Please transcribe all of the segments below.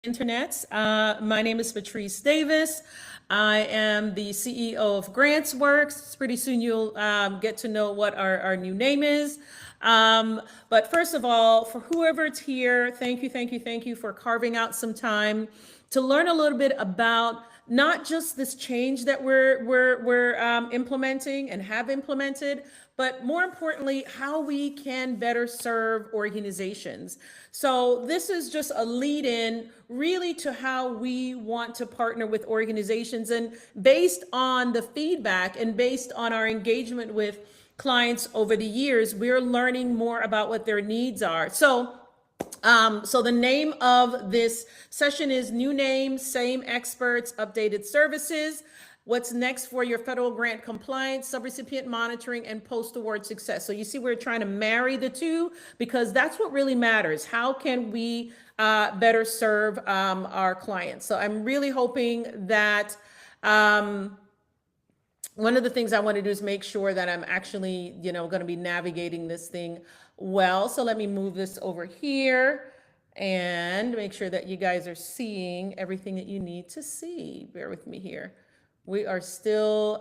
Internets. My name is Patrice Davis. I am the CEO of GrantWorks. Pretty soon you'll get to know what our new name is. But first of all, for whoever's here, thank you for carving out some time to learn a little bit about not just this change that we're implementing and have implemented, but more importantly, how we can better serve organizations. So this is just a lead in really to how we want to partner with organizations, and based on the feedback and based on our engagement with clients over the years, we're learning more about what their needs are. So the name of this session is New Name, Same Experts, Updated Services. What's next for your federal grant compliance, subrecipient monitoring, and post-award success. So you see, we're trying to marry the two because that's what really matters. How can we better serve our clients? So I'm really hoping that one of the things I want to do is make sure that I'm actually, going to be navigating this thing well. So let me move this over here and make sure that you guys are seeing everything that you need to see. Bear with me here. We are still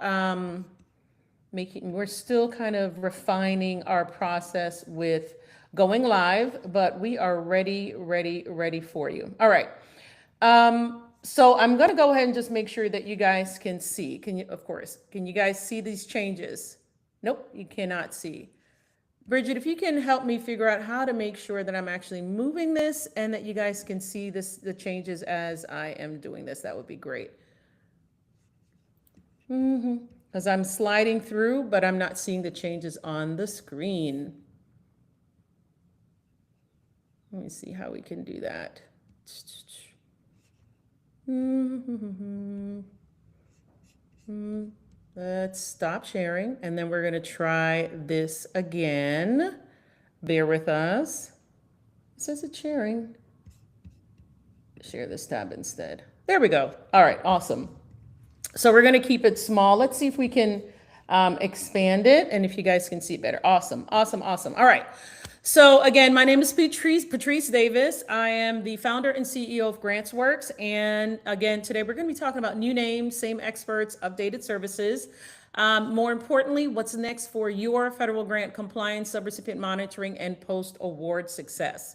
we're still kind of refining our process with going live, but we are ready for you. All right. So I'm going to go ahead and just make sure that you guys can see. Can you guys see these changes? Nope, you cannot see. Bridget, if you can help me figure out how to make sure that I'm actually moving this and that you guys can see the changes as I am doing this, that would be great. Because I'm sliding through, but I'm not seeing the changes on the screen. Let me see how we can do that. Let's stop sharing, and then we're going to try this again. Bear with us. It says it's sharing. Share this tab instead. There we go. All right, awesome. So we're going to keep it small. Let's see if we can expand it and if you guys can see it better. Awesome. All right. So again, my name is Patrice Davis. I am the founder and CEO of GrantWorks. And again, today we're going to be talking about new names, same experts, updated services. More importantly, what's next for your federal grant compliance, subrecipient monitoring, and post-award success.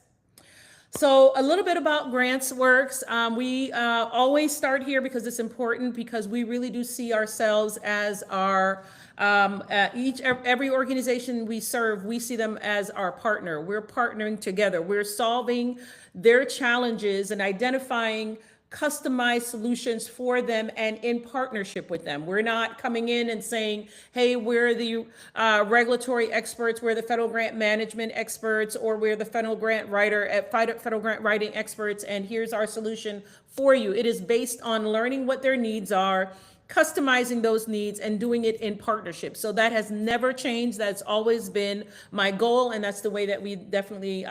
So a little bit about GrantWorks. We always start here because it's important, because we really do see ourselves as our, every organization we serve, we see them as our partner. We're partnering together. We're solving their challenges and identifying customized solutions for them and in partnership with them. We're not coming in and saying, hey, we're the regulatory experts, we're the federal grant management experts, or we're the federal grant writing experts, and here's our solution for you. It is based on learning what their needs are, customizing those needs, and doing it in partnership. So that has never changed. That's always been my goal, and that's the way that we definitely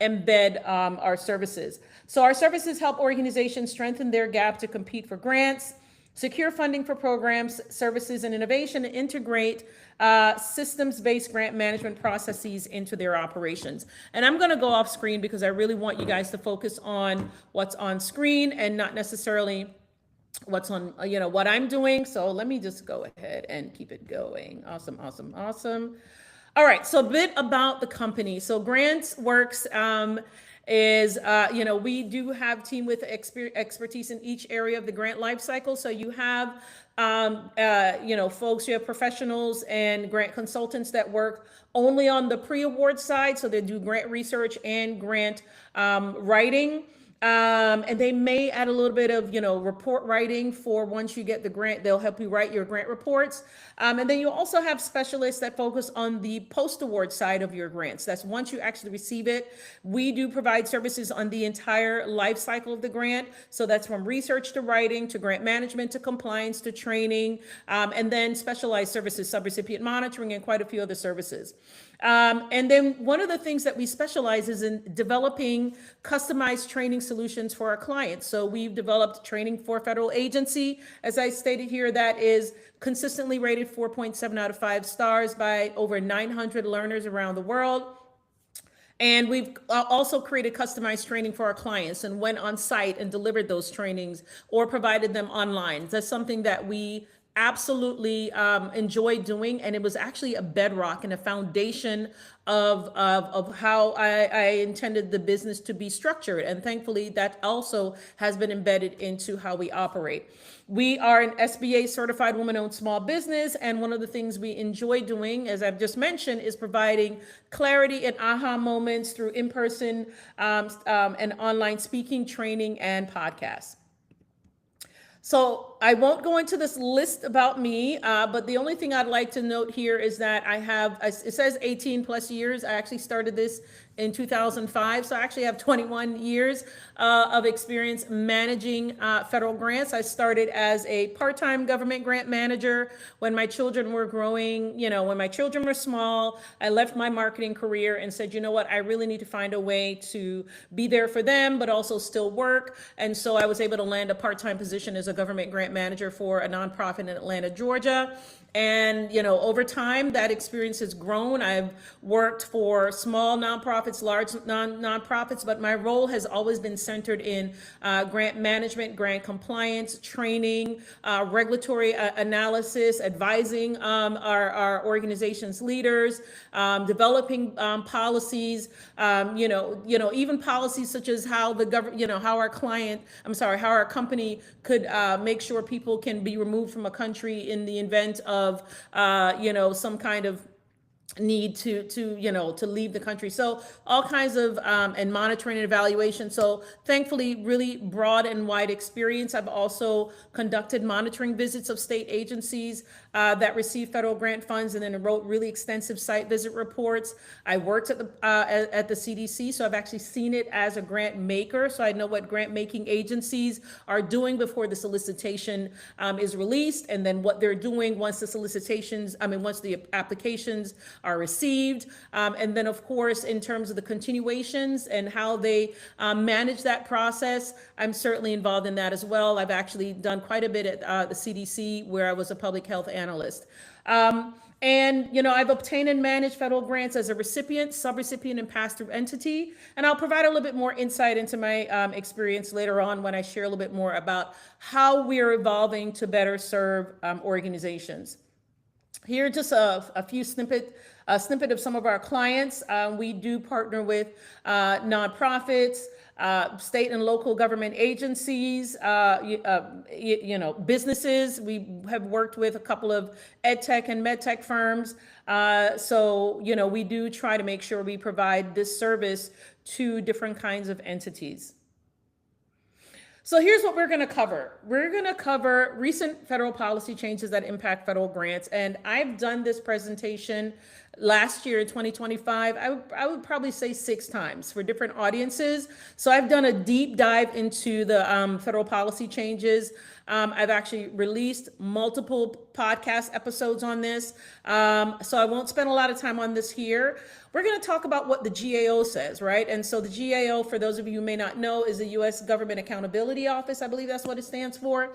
embed our services. So our services help organizations strengthen their gap to compete for grants, secure funding for programs, services, and innovation, and integrate systems-based grant management processes into their operations. And I'm going to go off screen because I really want you guys to focus on what's on screen and not necessarily what's on, what I'm doing. So let me just go ahead and keep it going. Awesome. All right, so a bit about the company. So GrantWorks is, we do have a team with expertise in each area of the grant lifecycle. So you have, folks, you have professionals and grant consultants that work only on the pre-award side. So they do grant research and grant writing. And they may add a little bit of, report writing for once you get the grant. They'll help you write your grant reports. And then you also have specialists that focus on the post-award side of your grants. That's once you actually receive it. We do provide services on the entire life cycle of the grant. So that's from research to writing to grant management to compliance to training, and then specialized services, subrecipient monitoring, and quite a few other services. And then one of the things that we specialize is in developing customized training solutions for our clients. So we've developed training for a federal agency, as I stated here, that is consistently rated 4.7 out of 5 stars by over 900 learners around the world. And we've also created customized training for our clients and went on site and delivered those trainings or provided them online. That's something that we absolutely enjoy doing, and it was actually a bedrock and a foundation of how I intended the business to be structured. And thankfully, that also has been embedded into how we operate. We are an SBA certified woman-owned small business, and one of the things we enjoy doing, as I've just mentioned, is providing clarity and aha moments through in-person and online speaking, training, and podcasts. So I won't go into this list about me, but the only thing I'd like to note here is that I have, it says 18 plus years. I actually started this in 2005. So I actually have 21 years of experience managing federal grants. I started as a part-time government grant manager when my children were growing, when my children were small. I left my marketing career and said, you know what, I really need to find a way to be there for them, but also still work. And so I was able to land a part-time position as a government grant manager for a nonprofit in Atlanta, Georgia. And, over time, that experience has grown. I've worked for small nonprofits, large nonprofits, but my role has always been centered in grant management, grant compliance, training, regulatory analysis, advising our organization's leaders, developing policies, even policies such as how the government, how our company could make sure people can be removed from a country in the event of some kind of need to leave the country. So all kinds of and monitoring and evaluation. So thankfully, really broad and wide experience. I've also conducted monitoring visits of state agencies that receive federal grant funds, and then wrote really extensive site visit reports. I worked at the CDC, so I've actually seen it as a grant maker. So I know what grant making agencies are doing before the solicitation is released, and then what they're doing once the applications are received. And then, of course, in terms of the continuations and how they manage that process, I'm certainly involved in that as well. I've actually done quite a bit at the CDC, where I was a public health analyst. And, I've obtained and managed federal grants as a recipient, subrecipient, and pass-through entity. And I'll provide a little bit more insight into my experience later on when I share a little bit more about how we are evolving to better serve organizations. Here, just a few snippet of some of our clients. We do partner with nonprofits, state and local government agencies, businesses. We have worked with a couple of ed tech and med tech firms. So we do try to make sure we provide this service to different kinds of entities. So here's what we're going to cover. We're going to cover recent federal policy changes that impact federal grants. And I've done this presentation last year in 2025, I would probably say 6 times for different audiences. So I've done a deep dive into the federal policy changes. I've actually released multiple podcast episodes on this. So I won't spend a lot of time on this here. We're going to talk about what the GAO says, right? And so the GAO, for those of you who may not know, is the U.S. Government Accountability Office. I believe that's what it stands for.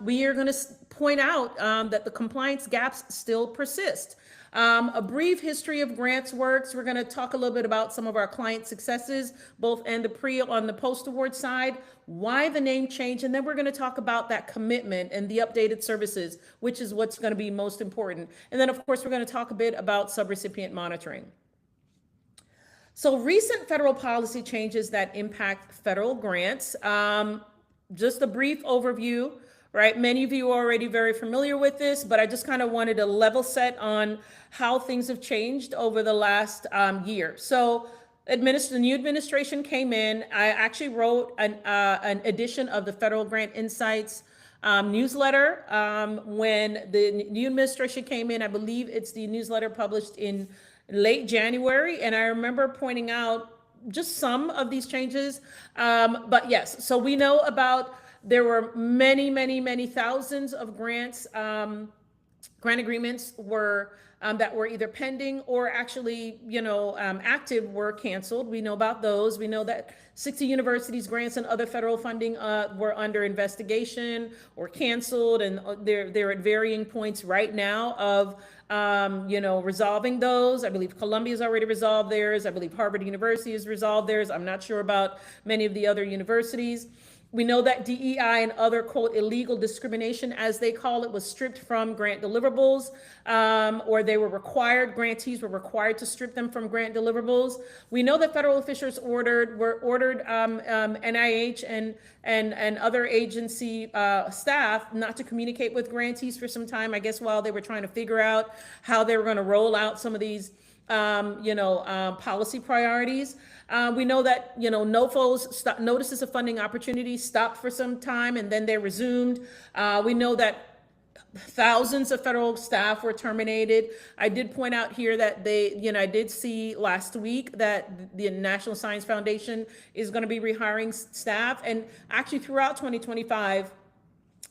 We are going to point out that the compliance gaps still persist. A brief history of grants works. We're going to talk a little bit about some of our client successes, both and the pre on the post-award side, why the name change, and then we're going to talk about that commitment and the updated services, which is what's going to be most important. And then, of course, we're going to talk a bit about subrecipient monitoring. So recent federal policy changes that impact federal grants. Just a brief overview. Right, many of you are already very familiar with this, but I just kind of wanted to level set on how things have changed over the last year. So the new administration came in. I actually wrote an edition of the Federal Grant Insights newsletter when the new administration came in. I believe it's the newsletter published in late January. And I remember pointing out just some of these changes. But yes, so we know about there were many, many, many thousands of grants. Grant agreements were that were either pending or actually, active were canceled. We know about those. We know that 60 universities grants and other federal funding were under investigation or canceled, and they're at varying points right now of resolving those. I believe Columbia's already resolved theirs. I believe Harvard University has resolved theirs. I'm not sure about many of the other universities. We know that DEI and other, quote, illegal discrimination, as they call it, was stripped from grant deliverables, or they were required, grantees were required to strip them from grant deliverables. We know that federal officials ordered NIH and other agency staff not to communicate with grantees for some time, I guess, while they were trying to figure out how they were going to roll out some of these policy priorities. We know that, NOFOs, notices of funding opportunities, stopped for some time and then they resumed. We know that thousands of federal staff were terminated. I did point out here that I did see last week that the National Science Foundation is going to be rehiring staff. And actually throughout 2025,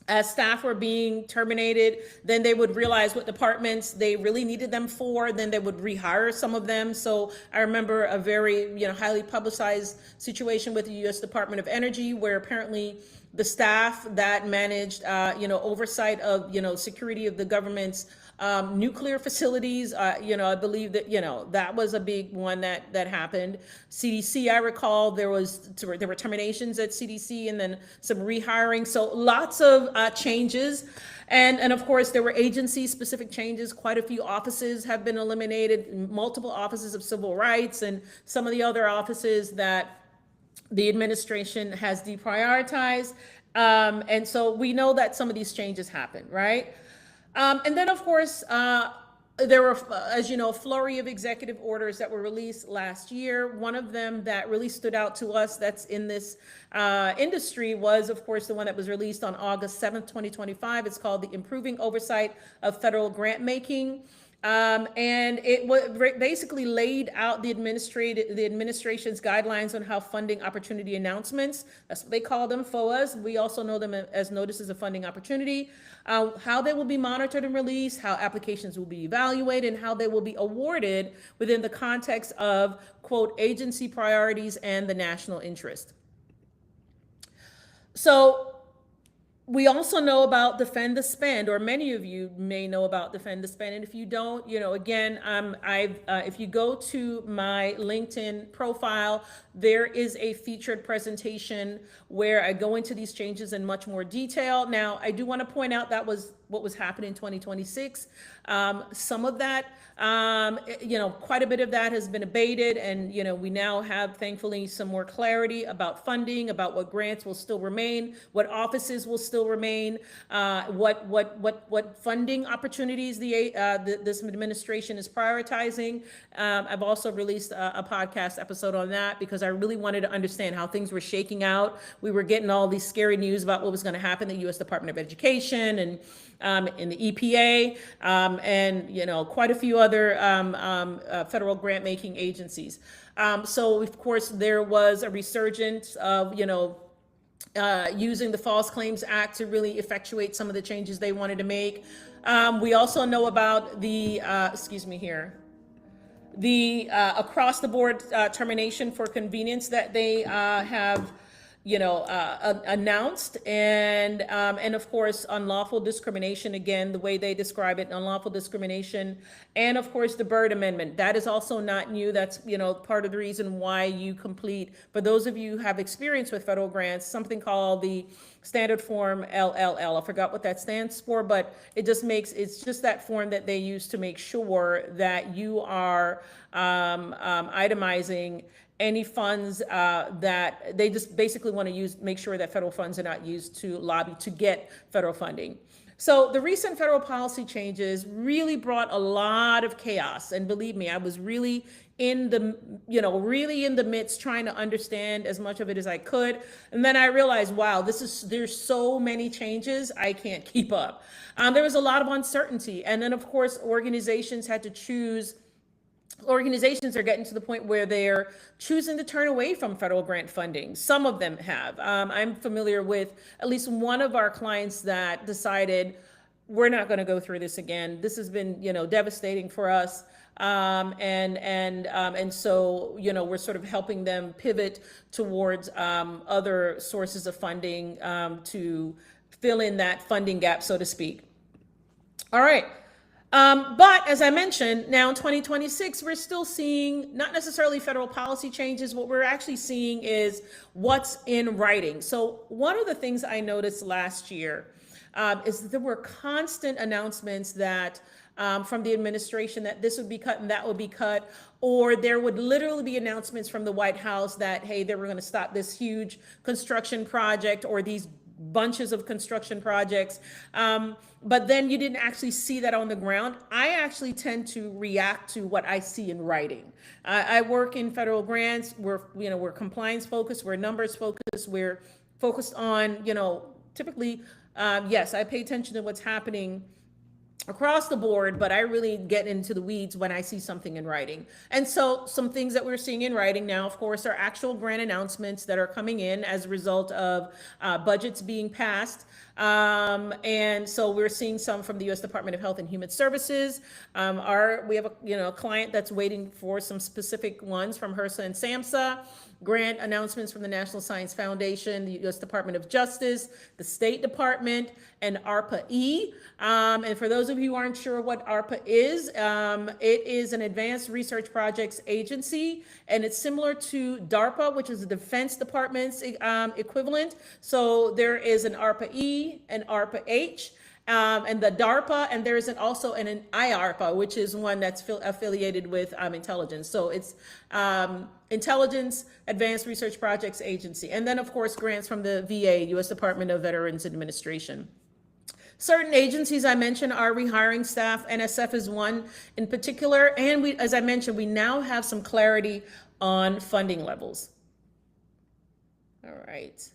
as staff were being terminated, then they would realize what departments they really needed them for, then they would rehire some of them. So I remember a very, highly publicized situation with the U.S. Department of Energy, where apparently the staff that managed, oversight of, security of the government's nuclear facilities, I believe that, that was a big one that happened. CDC, I recall there were terminations at CDC and then some rehiring. So lots of changes. And of course, there were agency specific changes. Quite a few offices have been eliminated, multiple offices of civil rights and some of the other offices that the administration has deprioritized. And so we know that some of these changes happen, right? And then, of course, there were, as you know, a flurry of executive orders that were released last year. One of them that really stood out to us that's in this industry was, of course, the one that was released on August 7th, 2025. It's called the Improving Oversight of Federal Grant Making. And it basically laid out the administration's guidelines on how funding opportunity announcements, that's what they call them, FOAs. We also know them as notices of funding opportunity, how they will be monitored and released, how applications will be evaluated, and how they will be awarded within the context of, quote, agency priorities and the national interest. So we also know about Defend the Spend, or many of you may know about Defend the Spend. And if you don't, again, if you go to my LinkedIn profile, there is a featured presentation where I go into these changes in much more detail. Now, I do want to point out that was what was happening in 2026. Some of that, quite a bit of that has been abated, and we now have, thankfully, some more clarity about funding, about what grants will still remain, what offices will still remain, what funding opportunities this administration is prioritizing. I've also released a podcast episode on that because I really wanted to understand how things were shaking out. We were getting all these scary news about what was going to happen in the U.S. Department of Education and in the EPA, and quite a few other federal grant-making agencies. So of course there was a resurgence of using the False Claims Act to really effectuate some of the changes they wanted to make. We also know about the across the board termination for convenience that they have announced, and of course unlawful discrimination, again the way they describe it, unlawful discrimination, and of course the Byrd Amendment. That is also not new. That's part of the reason why you complete, for those of you who have experience with federal grants, something called the standard form LLL. I forgot what that stands for, but it's just that form that they use to make sure that you are itemizing any funds that they just basically want to make sure that federal funds are not used to lobby to get federal funding. So the recent federal policy changes really brought a lot of chaos. And believe me, I was really in the midst trying to understand as much of it as I could. And then I realized, wow, there's so many changes, I can't keep up. There was a lot of uncertainty. And then of course, organizations had to choose. Organizations are getting to the point where they're choosing to turn away from federal grant funding. Some of them have. I'm familiar with at least one of our clients that decided, we're not going to go through this again. This has been, devastating for us. And so, we're sort of helping them pivot towards other sources of funding to fill in that funding gap, so to speak. All right. But as I mentioned, now in 2026, we're still seeing not necessarily federal policy changes. What we're actually seeing is what's in writing. So one of the things I noticed last year is that there were constant announcements that from the administration that this would be cut and that would be cut, or there would literally be announcements from the White House that, hey, they were going to stop this huge construction project or these bunches of construction projects. But then you didn't actually see that on the ground. I actually tend to react to what I see in writing. I work in federal grants. We're compliance focused. We're numbers focused. We're focused on, typically, yes, I pay attention to what's happening across the board, but I really get into the weeds when I see something in writing. And so some things that we're seeing in writing now, of course, are actual grant announcements that are coming in as a result of budgets being passed. And so we're seeing some from the U.S. Department of Health and Human Services. We have a client that's waiting for some specific ones from HRSA and SAMHSA. Grant announcements from the National Science Foundation, the U.S. Department of Justice, the State Department, and ARPA-E. And for those of you who aren't sure what ARPA is, it is an Advanced Research Projects Agency, and it's similar to DARPA, which is the Defense Department's equivalent. So there is an ARPA-E, an ARPA-H, and the DARPA, and there is also an IARPA, which is one that's affiliated with intelligence. So it's Intelligence Advanced Research Projects Agency. And then, of course, grants from the VA, U.S. Department of Veterans Administration. Certain agencies I mentioned are rehiring staff. NSF is one in particular. And as I mentioned, we now have some clarity on funding levels. All right.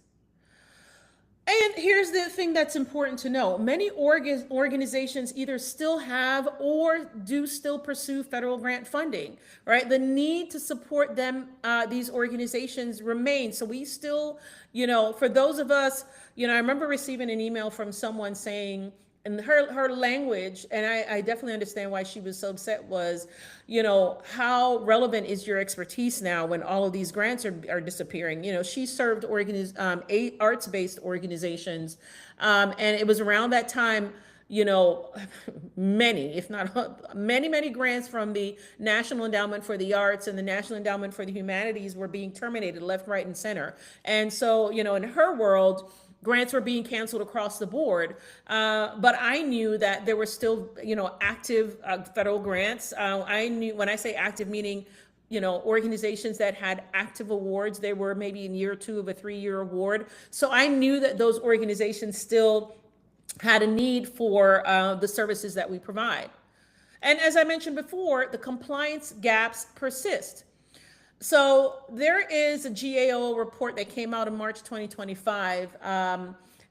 And here's the thing that's important to know. Many organizations either still have or do still pursue federal grant funding, right? The need to support them, these organizations remains. So we still, for those of us, I remember receiving an email from someone saying, and her language, and I definitely understand why she was so upset, was, how relevant is your expertise now when all of these grants are disappearing? She served arts-based organizations, and it was around that time, many, if not many grants from the National Endowment for the Arts and the National Endowment for the Humanities were being terminated left, right, and center. And so, in her world, grants were being canceled across the board, but I knew that there were still, active federal grants. I knew, when I say active, meaning, organizations that had active awards, they were maybe in year 2 of a 3-year award. So I knew that those organizations still had a need for the services that we provide. And as I mentioned before, the compliance gaps persist. So there is a GAO report that came out in March 2025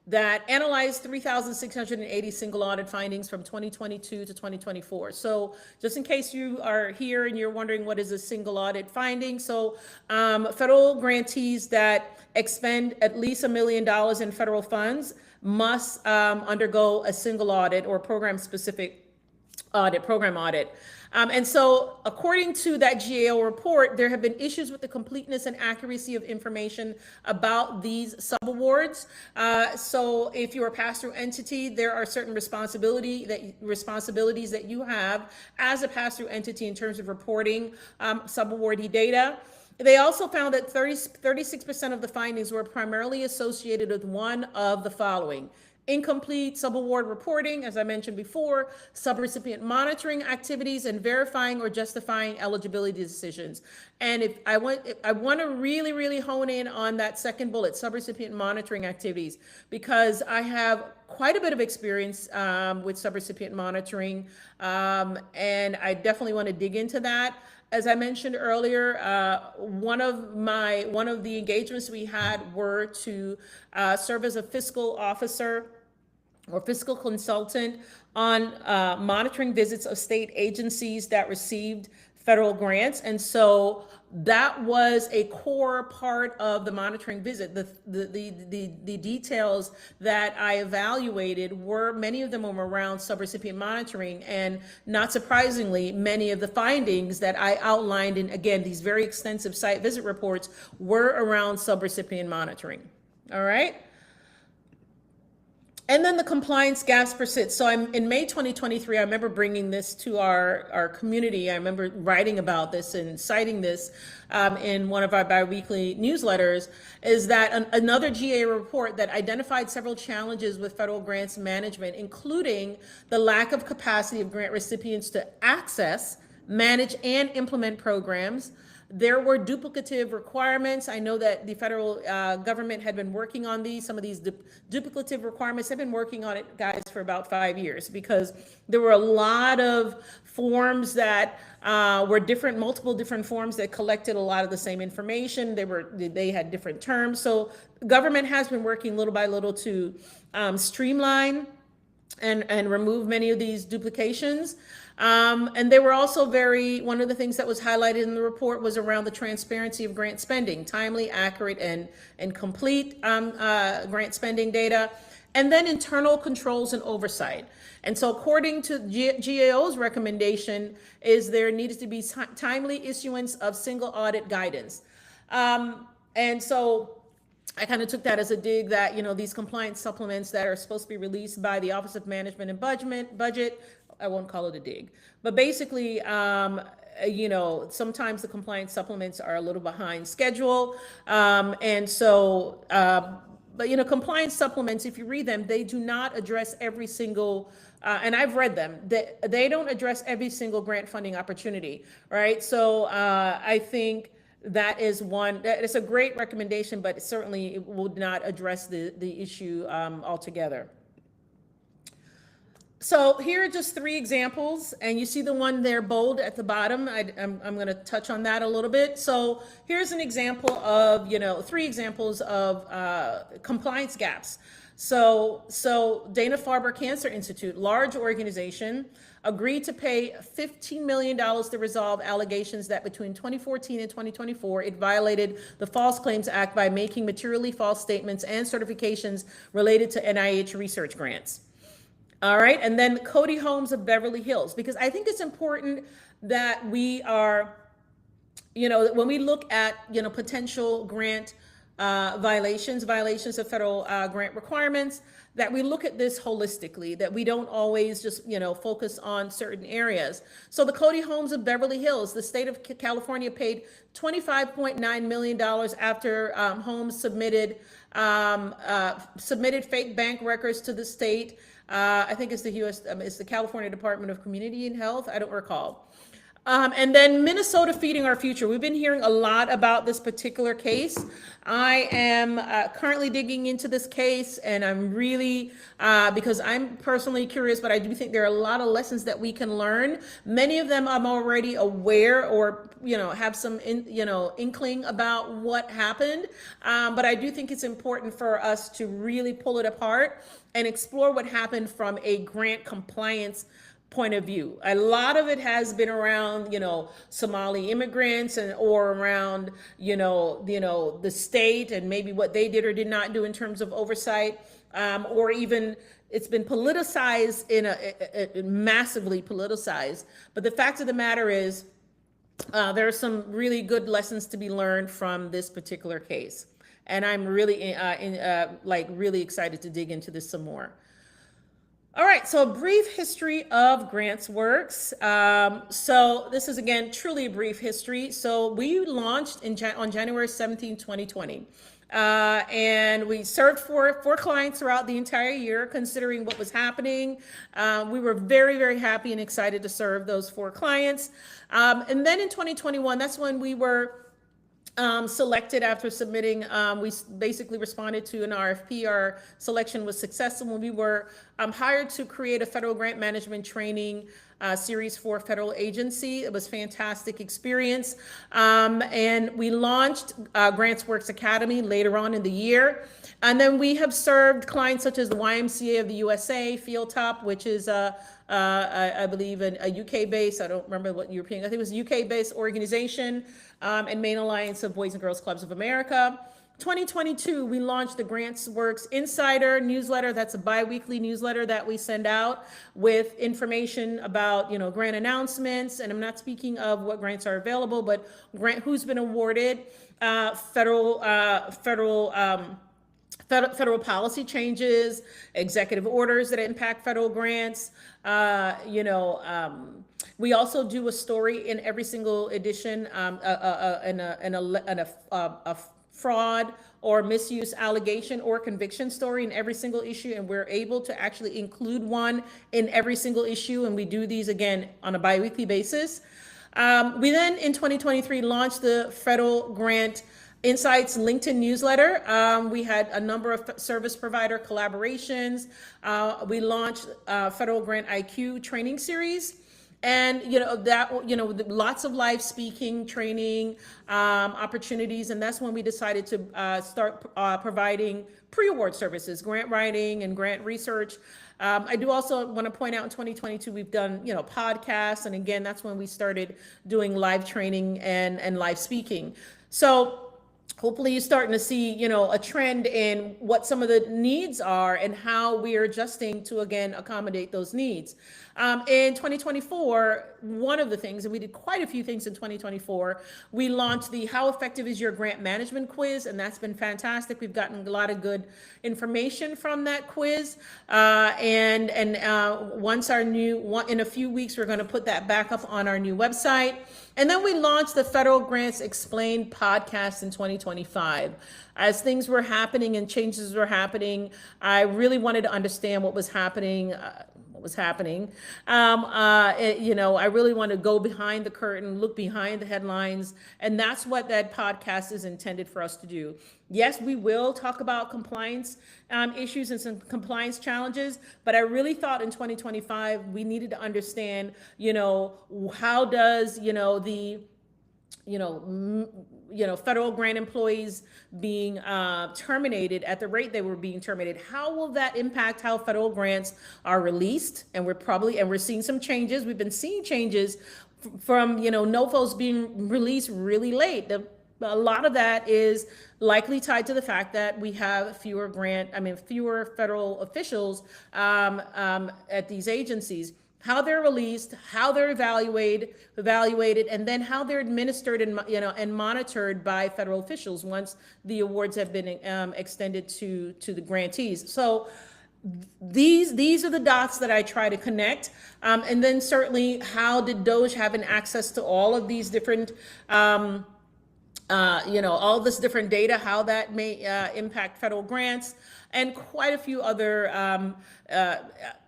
that analyzed 3,680 single audit findings from 2022 to 2024. So just in case you are here and you're wondering what is a single audit finding, so federal grantees that expend at least $1 million in federal funds must undergo a single audit or program-specific program audit. And so according to that GAO report, there have been issues with the completeness and accuracy of information about these subawards. So if you're a pass-through entity, there are certain responsibilities that you have as a pass-through entity in terms of reporting subawardee data. They also found that 36% of the findings were primarily associated with one of the following: incomplete subaward reporting, as I mentioned before, subrecipient monitoring activities, and verifying or justifying eligibility decisions. And if I want to really hone in on that second bullet, subrecipient monitoring activities, because I have quite a bit of experience with subrecipient monitoring, and I definitely want to dig into that. As I mentioned earlier, one of the engagements we had were to serve as a fiscal officer or fiscal consultant on monitoring visits of state agencies that received federal grants. And so that was a core part of the monitoring visit. The details that I evaluated were, many of them were around subrecipient monitoring, and not surprisingly, many of the findings that I outlined in, again, these very extensive site visit reports were around subrecipient monitoring. All right. And then the compliance gaps persist. So in May 2023, I remember bringing this to our community. I remember writing about this and citing this in one of our biweekly newsletters, is that another GA report that identified several challenges with federal grants management, including the lack of capacity of grant recipients to access, manage, and implement programs. There were duplicative requirements. I know that the federal government had been working on these. Some of these duplicative requirements have been working on it, guys, for about 5 years, because there were a lot of forms that were different, multiple different forms that collected a lot of the same information. They had different terms. So government has been working little by little to streamline and remove many of these duplications. And they were also one of the things that was highlighted in the report was around the transparency of grant spending, timely, accurate, and complete grant spending data, and then internal controls and oversight. And so according to GAO's recommendation, is there needs to be timely issuance of single audit guidance. And so I kind of took that as a dig that, these compliance supplements that are supposed to be released by the Office of Management and Budget, I won't call it a dig, but basically, sometimes the compliance supplements are a little behind schedule. But compliance supplements, if you read them, they do not address every single, and I've read them, they don't address every single grant funding opportunity, right? So I think that is one, it's a great recommendation, but certainly it would not address the issue altogether. So here are just 3 examples, and you see the one there bold at the bottom. I'm going to touch on that a little bit. So here's an example of, 3 examples of compliance gaps. So Dana-Farber Cancer Institute, large organization, agreed to pay $15 million to resolve allegations that between 2014 and 2024, it violated the False Claims Act by making materially false statements and certifications related to NIH research grants. All right, and then Cody Homes of Beverly Hills, because I think it's important that we are, when we look at, potential grant violations of federal grant requirements, that we look at this holistically, that we don't always just, focus on certain areas. So the Cody Homes of Beverly Hills, the state of California paid $25.9 million after Homes submitted fake bank records to the state. I think it's it's the California Department of Community and Health. I don't recall. And then Minnesota Feeding Our Future. We've been hearing a lot about this particular case. I am currently digging into this case, and I'm really, because I'm personally curious, but I do think there are a lot of lessons that we can learn. Many of them I'm already aware or, have some, inkling about what happened. But I do think it's important for us to really pull it apart and explore what happened from a grant compliance point of view. A lot of it has been around, Somali immigrants or around, the state and maybe what they did or did not do in terms of oversight, or even it's been politicized massively politicized. But the fact of the matter is, there are some really good lessons to be learned from this particular case. And I'm really, really excited to dig into this some more. All right, so a brief history of GrantWorks. So this is, again, truly a brief history. So we launched on January 17, 2020. And we served four clients throughout the entire year, considering what was happening. We were very, very happy and excited to serve those 4 clients. And then in 2021, that's when we were selected after submitting. We basically responded to an RFP. Our selection was successful when we were hired to create a federal grant management training series for a federal agency. It was a fantastic experience. And we launched GrantWorks Academy later on in the year. And then we have served clients such as the YMCA of the USA, Fieldtop, which is I believe a UK-based, I don't remember what European, I think it was a UK-based organization. and Main Alliance of Boys and Girls Clubs of America. 2022, we launched the GrantsWorks Insider newsletter. That's a bi-weekly newsletter that we send out with information about, grant announcements. And I'm not speaking of what grants are available, but who's been awarded, federal policy changes, executive orders that impact federal grants. We also do a story in every single edition, a fraud or misuse allegation or conviction story in every single issue, and we're able to actually include one in every single issue, and we do these again on a bi-weekly basis. We then in 2023 launched the Federal Grant Insights LinkedIn newsletter. We had a number of service provider collaborations. We launched Federal Grant IQ training series. And, lots of live speaking, training opportunities. And that's when we decided to start providing pre-award services, grant writing and grant research. I do also want to point out in 2022, we've done, podcasts. And again, that's when we started doing live training and live speaking. So hopefully you're starting to see, a trend in what some of the needs are and how we are adjusting to, again, accommodate those needs. In 2024, one of the things, and we did quite a few things in 2024, we launched the How Effective is Your Grant Management Quiz, and that's been fantastic. We've gotten a lot of good information from that quiz. Once in a few weeks, we're going to put that back up on our new website. And then we launched the Federal Grants Explained podcast in 2025. As things were happening and changes were happening, I really wanted to understand what was happening. I really want to go behind the curtain, look behind the headlines, and that's what that podcast is intended for us to do. Yes, we will talk about compliance issues and some compliance challenges, but I really thought in 2025 we needed to understand, how does, federal grant employees being terminated at the rate they were being terminated. How will that impact how federal grants are released? And we're seeing some changes. We've been seeing changes from, NOFOs being released really late. A lot of that is likely tied to the fact that we have fewer federal officials at these agencies. How they're released, how they're evaluated, and then how they're administered and monitored by federal officials once the awards have been extended to the grantees. So these are the dots that I try to connect. And then certainly, how did DOJ have access to all of these different all this different data, how that may impact federal grants, and quite a few other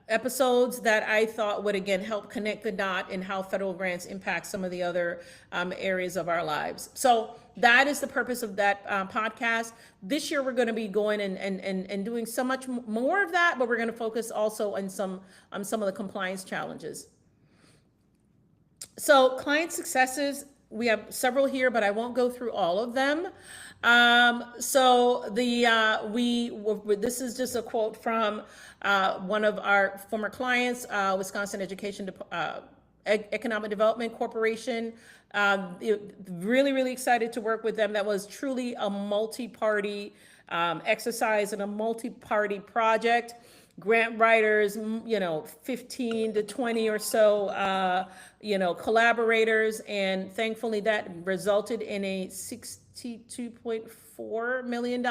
episodes that I thought would, again, help connect the dot in how federal grants impact some of the other areas of our lives. So that is the purpose of that podcast. This year, we're going to be going and doing so much more of that, but we're going to focus also on some of the compliance challenges. So client successes, we have several here, but I won't go through all of them. This is just a quote from one of our former clients, Wisconsin Economic Development Corporation. Really, really excited to work with them. That was truly a multi-party exercise and a multi-party project. Grant writers, 15 to 20 or so, collaborators, and thankfully that resulted in a $62.4 million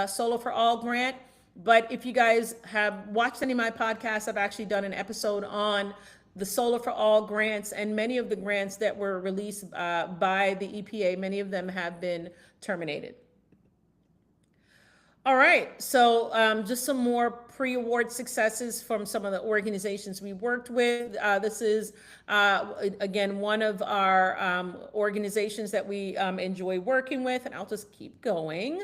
Solo for All grant. But if you guys have watched any of my podcasts, I've actually done an episode on the Solo for All grants, and many of the grants that were released by the EPA, many of them have been terminated. All right, so just some more pre-award successes from some of the organizations we worked with. This is, again, one of our organizations that we enjoy working with, and I'll just keep going.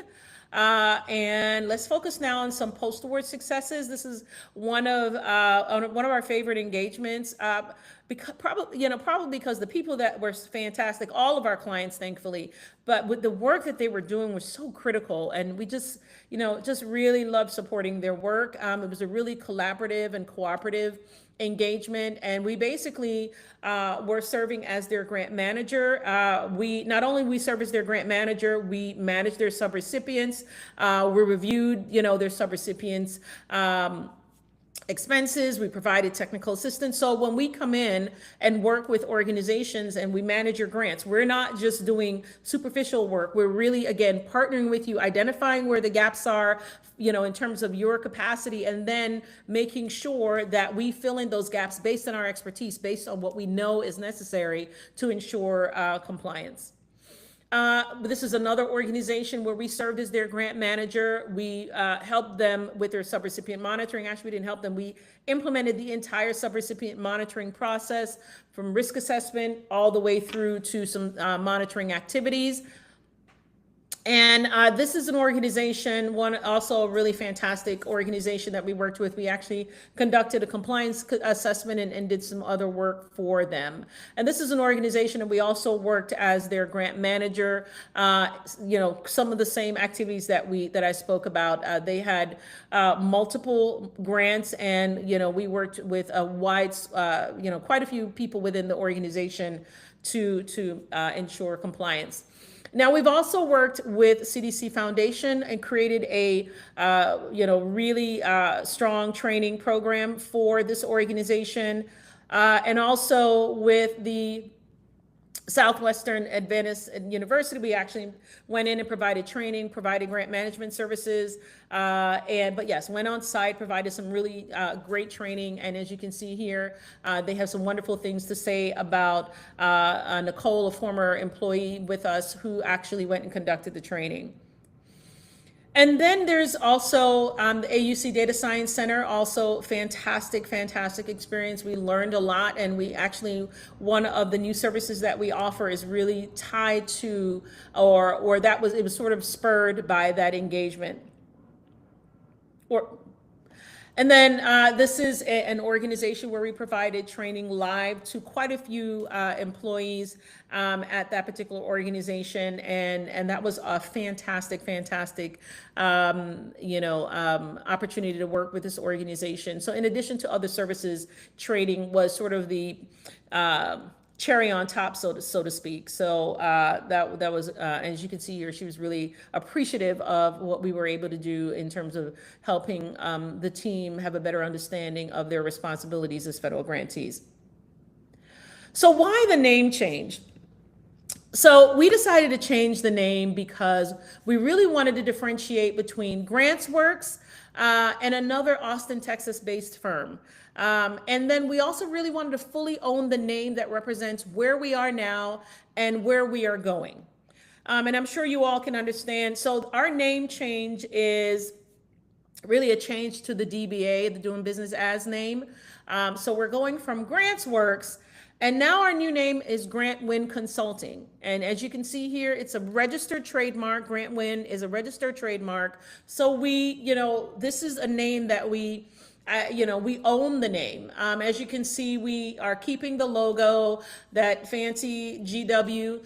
And let's focus now on some post-award successes. This is one of our favorite engagements because probably because the people that were fantastic, all of our clients, thankfully, but with the work that they were doing was so critical. And we just, just really loved supporting their work. It was a really collaborative and cooperative engagement, and we basically were serving as their grant manager. We not only we serve as their grant manager, we manage their subrecipients. We reviewed, their subrecipients' expenses. We provided technical assistance. So when we come in and work with organizations and we manage your grants, we're not just doing superficial work. We're really, again, partnering with you, identifying where the gaps are, in terms of your capacity, and then making sure that we fill in those gaps based on our expertise, based on what we know is necessary to ensure compliance. This is another organization where we served as their grant manager. We helped them with their subrecipient monitoring. Actually, we didn't help them. We implemented the entire subrecipient monitoring process from risk assessment all the way through to some monitoring activities. And this is an organization, also a really fantastic organization that we worked with. We actually conducted a compliance assessment and did some other work for them. And this is an organization that we also worked as their grant manager. Some of the same activities that I spoke about. They had multiple grants, and we worked with a wide, quite a few people within the organization to ensure compliance. Now, we've also worked with CDC Foundation and created a, really strong training program for this organization. And also with the Southwestern Adventist University, we actually went in and provided training, provided grant management services, but yes, went on site, provided some really great training. And as you can see here, they have some wonderful things to say about Nicole, a former employee with us who actually went and conducted the training. And then there's also the AUC Data Science Center, also fantastic experience. We learned a lot, and we actually, one of the new services that we offer is really tied to, it was sort of spurred by that engagement. And then this is an organization where we provided training live to quite a few employees at that particular organization, and that was a fantastic opportunity to work with this organization. So in addition to other services, training was sort of the cherry on top, so to speak. So that was, as you can see here, she was really appreciative of what we were able to do in terms of helping the team have a better understanding of their responsibilities as federal grantees. So why the name change? So we decided to change the name because we really wanted to differentiate between GrantWorks and another Austin, Texas-based firm. And then we also really wanted to fully own the name that represents where we are now and where we are going. And I'm sure you all can understand. So our name change is really a change to the DBA, the Doing Business As name. So we're going from GrantWorks, and now our new name is GrantWin Consulting. And as you can see here, it's a registered trademark. GrantWin is a registered trademark. So this is a name that we own the name. As you can see, we are keeping the logo, that fancy GW,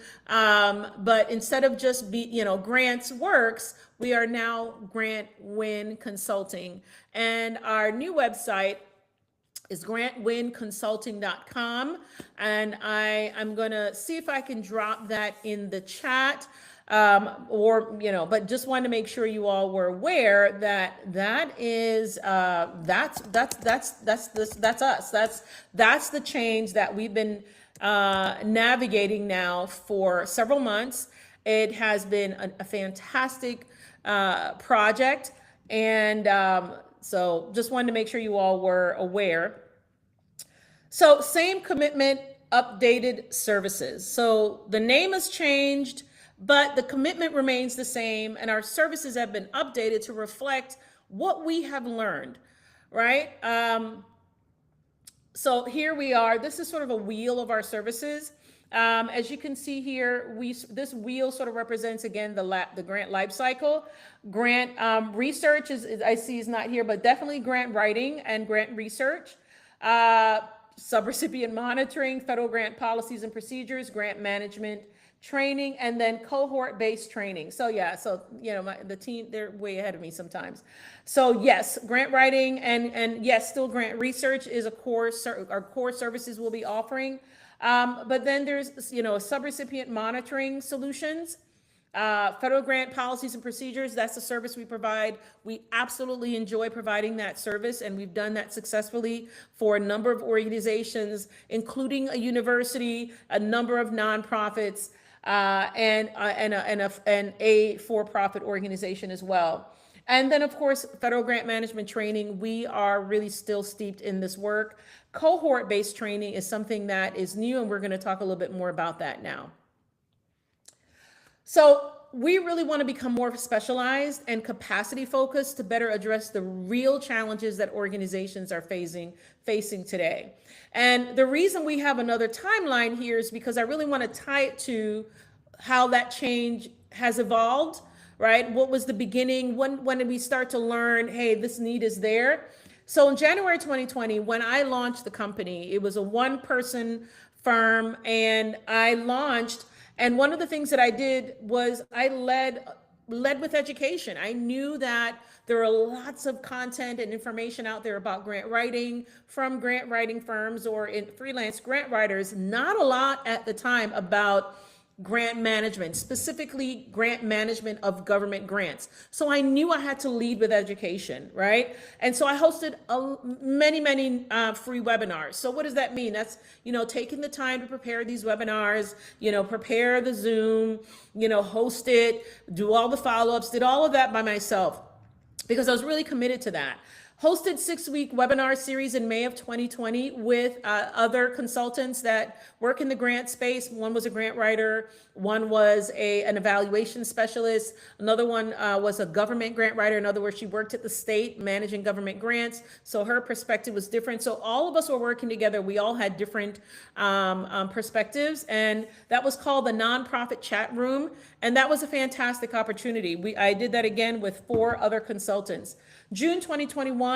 but instead of just GrantWorks, we are now GrantWin Consulting. And our new website is grantwinconsulting.com. And I'm gonna see if I can drop that in the chat. But just wanted to make sure you all were aware that is that's us. That's the change that we've been navigating now for several months. It has been a fantastic project, and so just wanted to make sure you all were aware. So same commitment, updated services. So the name has changed, but the commitment remains the same, and our services have been updated to reflect what we have learned, right? So here we are. This is sort of a wheel of our services. As you can see here, this wheel sort of represents, again, the grant life cycle. Grant research I see is not here, but definitely grant writing and grant research. subrecipient monitoring, federal grant policies and procedures, grant management training, and then cohort-based training. So yeah, so the team, they're way ahead of me sometimes. So yes, grant writing and yes, still grant research is our core services we'll be offering. But then there's subrecipient monitoring solutions. Federal grant policies and procedures, that's a service we provide. We absolutely enjoy providing that service, and we've done that successfully for a number of organizations, including a university, a number of nonprofits, and a for-profit organization as well. And then, of course, federal grant management training. We are really still steeped in this work. Cohort-based training is something that is new, and we're going to talk a little bit more about that now. So we really want to become more specialized and capacity focused to better address the real challenges that organizations are facing today. And the reason we have another timeline here is because I really want to tie it to how that change has evolved, right? What was the beginning? When did we start to learn, hey, this need is there? So in January 2020, when I launched the company, it was a one-person firm, and I launched. And one of the things that I did was I led with education. I knew that there are lots of content and information out there about grant writing from grant writing firms or in freelance grant writers. Not a lot at the time about grant management, specifically grant management of government grants. So I knew I had to lead with education, right? And so I hosted many free webinars. So what does that mean? That's, taking the time to prepare these webinars, prepare the Zoom, host it, do all the follow-ups, did all of that by myself because I was really committed to that. Hosted 6-week webinar series in May of 2020 with other consultants that work in the grant space. One was a grant writer, one was an evaluation specialist, another one was a government grant writer. In other words, she worked at the state managing government grants, so her perspective was different. So all of us were working together. We all had different perspectives, and that was called the Nonprofit Chat Room, and that was a fantastic opportunity. I did that again with 4 other consultants. June 2021,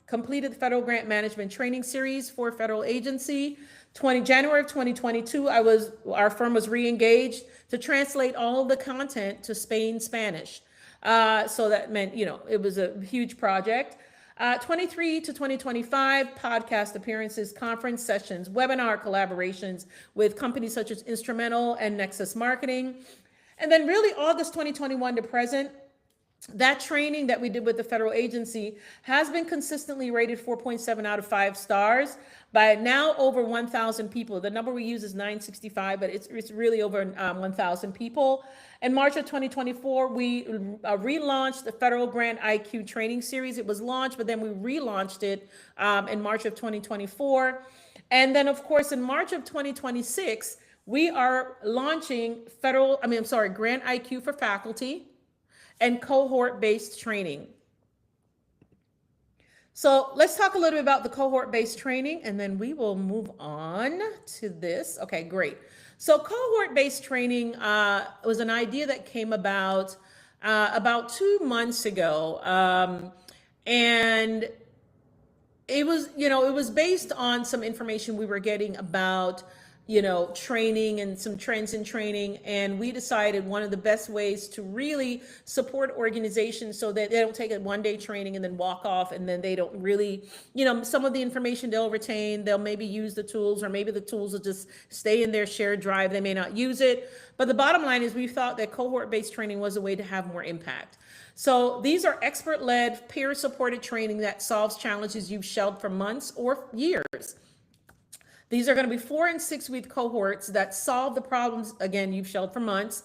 completed the Federal Grant Management Training Series for federal agency. January of 2022, our firm was re-engaged to translate all of the content to Spanish. So that meant, it was a huge project. 23 to 2025, podcast appearances, conference sessions, webinar collaborations with companies such as Instrumental and Nexus Marketing. And then really August 2021 to present, that training that we did with the federal agency has been consistently rated 4.7 out of 5 stars by now over 1,000 people. The number we use is 965, but it's really over 1,000 people. In March of 2024, we relaunched the Federal Grant IQ training series. It was launched, but then we relaunched it in March of 2024. And then, of course, in March of 2026, we are launching Grant IQ for faculty and cohort-based training. So let's talk a little bit about the cohort-based training, and then we will move on to this. Okay, great. So cohort-based training was an idea that came about 2 months ago, and it was based on some information we were getting about training and some trends in training. And we decided one of the best ways to really support organizations so that they don't take a 1-day training and then walk off, and then they don't really, some of the information they'll retain, they'll maybe use the tools, or maybe the tools will just stay in their shared drive. They may not use it. But the bottom line is we thought that cohort-based training was a way to have more impact. So these are expert-led, peer-supported training that solves challenges you've shelved for months or years. These are going to be 4 and 6 week cohorts that solve the problems, again, you've shelved for months.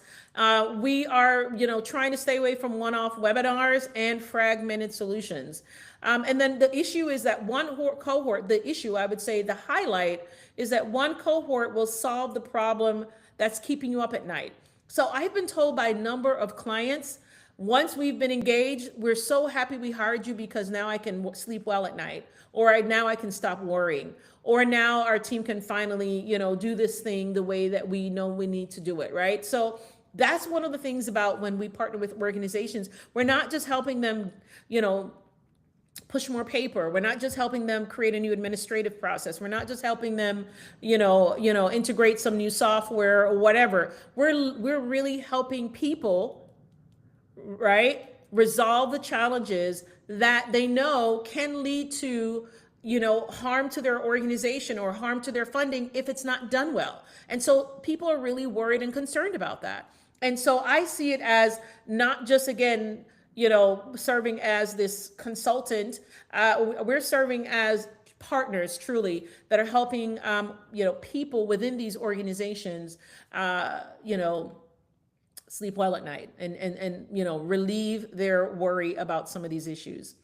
We are, trying to stay away from one-off webinars and fragmented solutions. And then the issue is that one cohort, I would say the highlight is that one cohort will solve the problem that's keeping you up at night. So I've been told by a number of clients, once we've been engaged, we're so happy we hired you because now I can sleep well at night, or now I can stop worrying, or now our team can finally, do this thing the way that we know we need to do it, right? So that's one of the things about when we partner with organizations. We're not just helping them, push more paper. We're not just helping them create a new administrative process. We're not just helping them, integrate some new software or whatever. We're really helping people, right, resolve the challenges that they know can lead to harm to their organization or harm to their funding if it's not done well. And so people are really worried and concerned about that. And so I see it as not just, again, serving as this consultant. We're serving as partners, truly, that are helping, people within these organizations, sleep well at night and relieve their worry about some of these issues.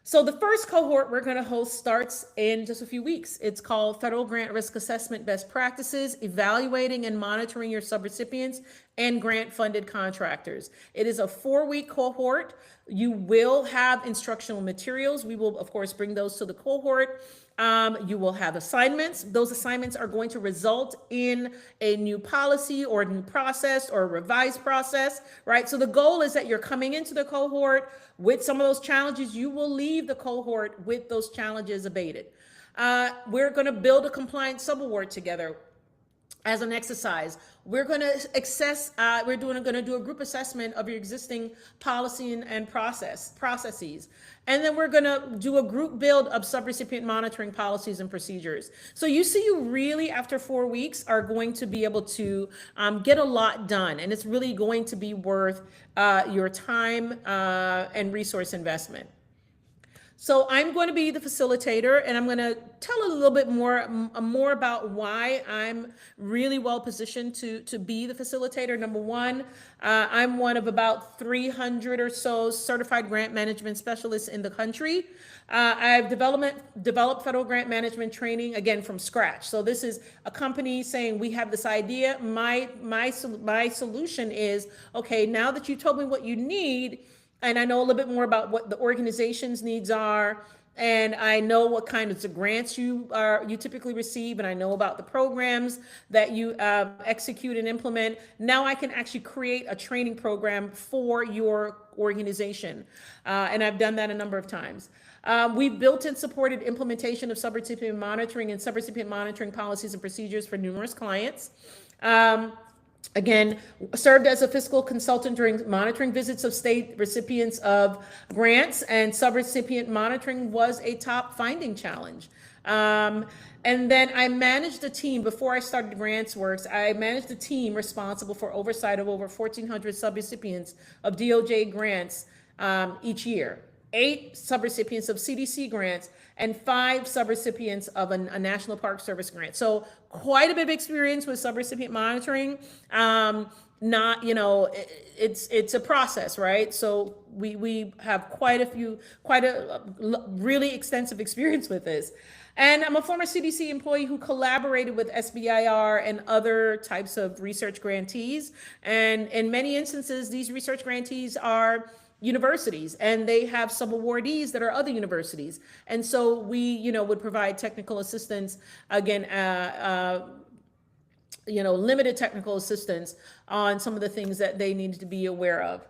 So the first cohort we're going to host starts in just a few weeks. It's called Federal Grant Risk Assessment Best Practices, Evaluating and Monitoring Your Subrecipients and Grant-Funded Contractors. It is a 4-week cohort. You will have instructional materials. We will, of course, bring those to the cohort. You will have assignments. Those assignments are going to result in a new policy or a new process or a revised process, right? So the goal is that you're coming into the cohort with some of those challenges. You will leave the cohort with those challenges abated. We're going to build a compliance subaward together as an exercise. We're going to going to do a group assessment of your existing policy and processes. And then we're going to do a group build of subrecipient monitoring policies and procedures. So you really, after 4 weeks, are going to be able to get a lot done. And it's really going to be worth your time and resource investment. So I'm going to be the facilitator, and I'm going to tell a little bit more about why I'm really well positioned to be the facilitator. Number one, I'm one of about 300 or so certified grant management specialists in the country. I've developed federal grant management training, again, from scratch. So this is a company saying, we have this idea. My solution is, okay, now that you told me what you need, and I know a little bit more about what the organization's needs are, and I know what kinds of grants you typically receive, and I know about the programs that you execute and implement. Now I can actually create a training program for your organization, and I've done that a number of times. We've built and supported implementation of subrecipient monitoring and subrecipient monitoring policies and procedures for numerous clients. Again, served as a fiscal consultant during monitoring visits of state recipients of grants, and subrecipient monitoring was a top finding challenge. And then I managed a team before I started GrantsWorks. I managed a team responsible for oversight of over 1,400 subrecipients of DOJ grants each year, 8 subrecipients of CDC grants, and 5 subrecipients of a National Park Service grant. So quite a bit of experience with subrecipient monitoring. It's a process, right? So we have quite a really extensive experience with this. And I'm a former CDC employee who collaborated with SBIR and other types of research grantees. And in many instances, these research grantees are universities, and they have subawardees that are other universities. And so we, would provide technical assistance, again, limited technical assistance on some of the things that they needed to be aware of.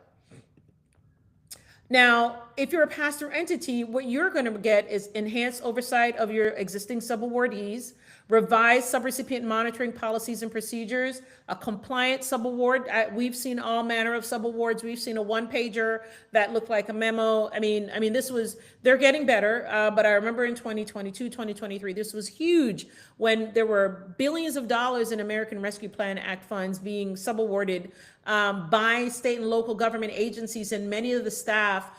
Now, if you're a pass-through entity, what you're going to get is enhanced oversight of your existing subawardees, revised subrecipient monitoring policies and procedures, a compliant subaward. We've seen all manner of subawards. We've seen a one-pager that looked like a memo. I mean, they're getting better, but I remember in 2022, 2023, this was huge when there were billions of dollars in American Rescue Plan Act funds being subawarded by state and local government agencies, and many of the staff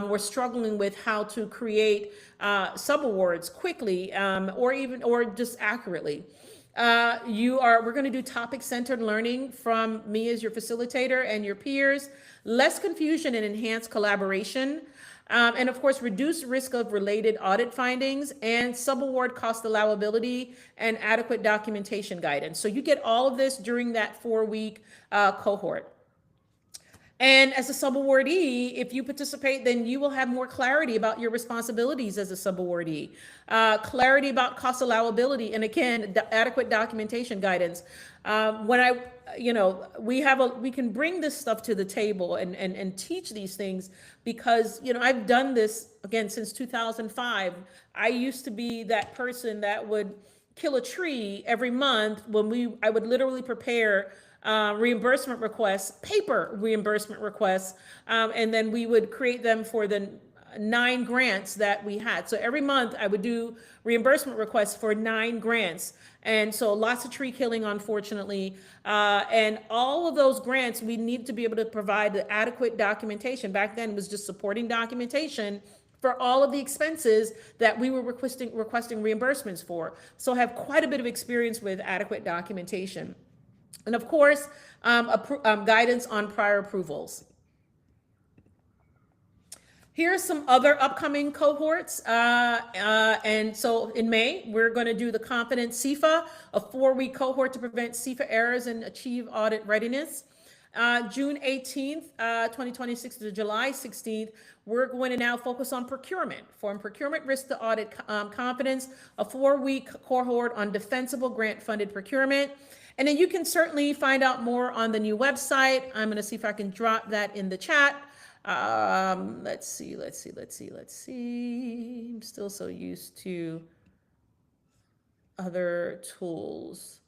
were struggling with how to create subawards quickly or just accurately. We're going to do topic-centered learning from me as your facilitator and your peers, less confusion and enhanced collaboration, and of course, reduce risk of related audit findings and subaward cost allowability and adequate documentation guidance. So you get all of this during that 4-week cohort. And as a subawardee, if you participate, then you will have more clarity about your responsibilities as a subawardee, clarity about cost allowability, and again, the adequate documentation guidance. When I, we can bring this stuff to the table and teach these things because, I've done this again since 2005. I used to be that person that would kill a tree every month when I would literally prepare reimbursement requests, paper reimbursement requests, and then we would create them for the 9 grants that we had. So every month I would do reimbursement requests for 9 grants. And so lots of tree killing, unfortunately. And all of those grants, we need to be able to provide the adequate documentation. Back then it was just supporting documentation for all of the expenses that we were requesting reimbursements for. So I have quite a bit of experience with adequate documentation. And of course, guidance on prior approvals. Here's some other upcoming cohorts. And so in May, we're going to do the Confidence CIFA, a 4-week cohort to prevent CIFA errors and achieve audit readiness. June 18th, 2026 to July 16th, we're going to now focus on procurement, from procurement risk to audit confidence, a 4-week cohort on defensible grant-funded procurement. And then you can certainly find out more on the new website. I'm going to see if I can drop that in the chat. Let's see. I'm still so used to other tools.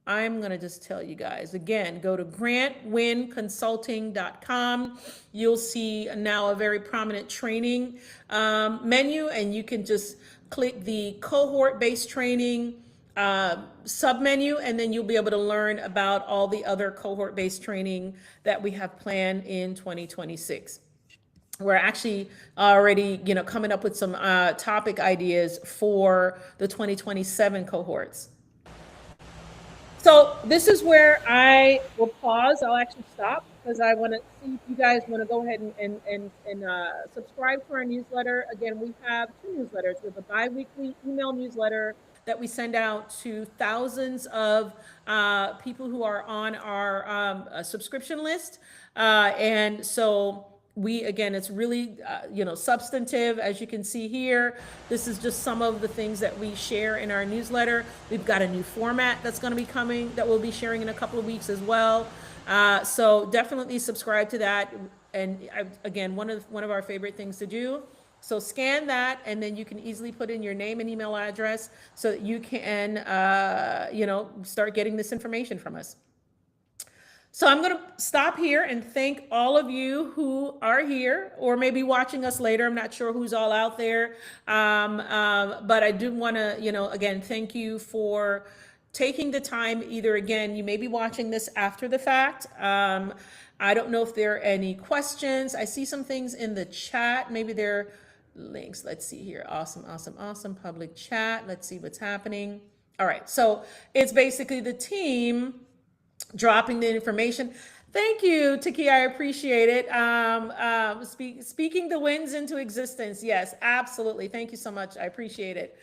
I'm going to just tell you guys, again, go to GrantWinConsulting.com. You'll see now a very prominent training menu, and you can just click the cohort-based training submenu, and then you'll be able to learn about all the other cohort-based training that we have planned in 2026. We're actually already, coming up with some topic ideas for the 2027 cohorts. So this is where I will pause. I'll actually stop because I want to see if you guys want to go ahead and subscribe to our newsletter. Again, we have 2 newsletters. We have a bi-weekly email newsletter that we send out to thousands of people who are on our subscription list. And so it's really, substantive, as you can see here. This is just some of the things that we share in our newsletter. We've got a new format that's going to be coming that we'll be sharing in a couple of weeks as well. So definitely subscribe to that. And again, one of our favorite things to do. So scan that, and then you can easily put in your name and email address so that you can, start getting this information from us. So I'm going to stop here and thank all of you who are here or maybe watching us later. I'm not sure who's all out there. But I do want to, again, thank you for taking the time. Either, again, you may be watching this after the fact. I don't know if there are any questions. I see some things in the chat. Maybe they're links. Let's see here. Awesome. Public chat. Let's see what's happening. All right. So it's basically the team dropping the information. Thank you, Takia. I appreciate it. Speaking the wins into existence. Yes, absolutely. Thank you so much. I appreciate it.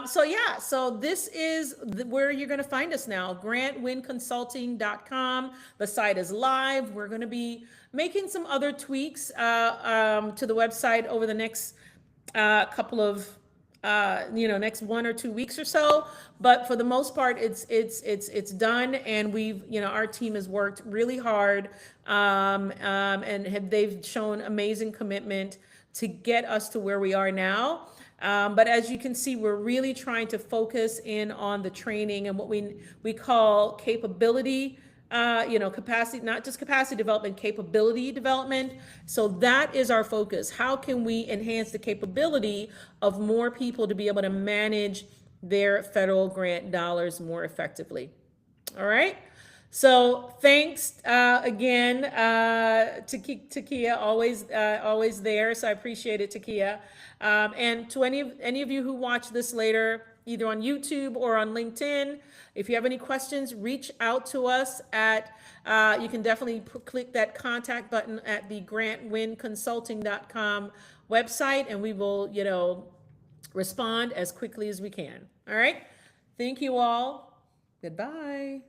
So this is where you're going to find us now, GrantWinConsulting.com. The site is live. We're going to be making some other tweaks to the website over the next couple of next 1 or 2 weeks or so, but for the most part, it's done, and we've, our team has worked really hard, and they've shown amazing commitment to get us to where we are now. But as you can see, we're really trying to focus in on the training and what we call capability. Capacity, not just capacity development, capability development. So that is our focus. How can we enhance the capability of more people to be able to manage their federal grant dollars more effectively? All right. So thanks again to Takia, always there. So I appreciate it, Takia. And to any of you who watch this later, either on YouTube or on LinkedIn, if you have any questions, reach out to us at, you can definitely click that contact button at the GrantWinConsulting.com website, and we will, respond as quickly as we can. All right. Thank you all. Goodbye.